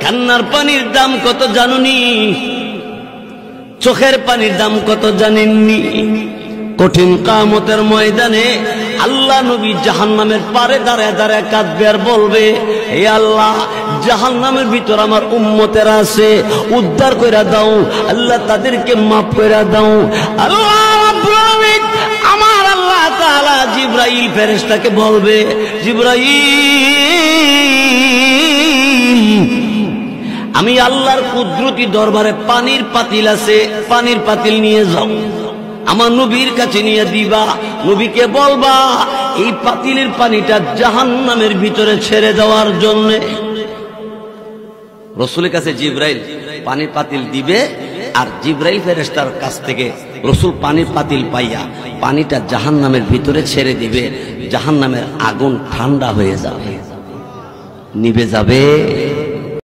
কান্নার পানির দাম কত জানুনি? চোখের পানির দাম কত জানেননি? কঠিন কিয়ামতের ময়দানে আল্লাহ নবী জাহান্নামের পারে দাঁড়ায় দাঁড়ায় কাঁদবে আর বলবে, হে আল্লাহ, জাহান্নামের ভিতর আমার উম্মতেরা আছে, উদ্ধার কইরা দাও আল্লাহ, তাদেরকে মাফ কইরা দাও। আল্লাহ রাব্বুল আলামিন আমার আল্লাহ তাআলা জিবরাইল ফেরেশতাকে বলবে, জিবরাইল, আমি আল্লাহর কুদরতি দরবারে পানির পাতিল আছে, পানির পাতিল নিয়ে যাও, আমার নবীর কাছে নিয়ে দিবা। নবীকে বলবা এই পাতিলের পানিটা জাহান্নামের ভিতরে ছেড়ে দেওয়ার জন্য। রাসূলের কাছে জিবরাইল পানির পাতিল দিবে, আর জিবরাইল ফেরেশতার কাছ থেকে রাসূল পানির পাতিল পাইয়া পানিটা জাহান্নামের ভিতরে ছেড়ে দিবে। জাহান্নামের আগুন ঠান্ডা হয়ে যাবে, নিভে যাবে।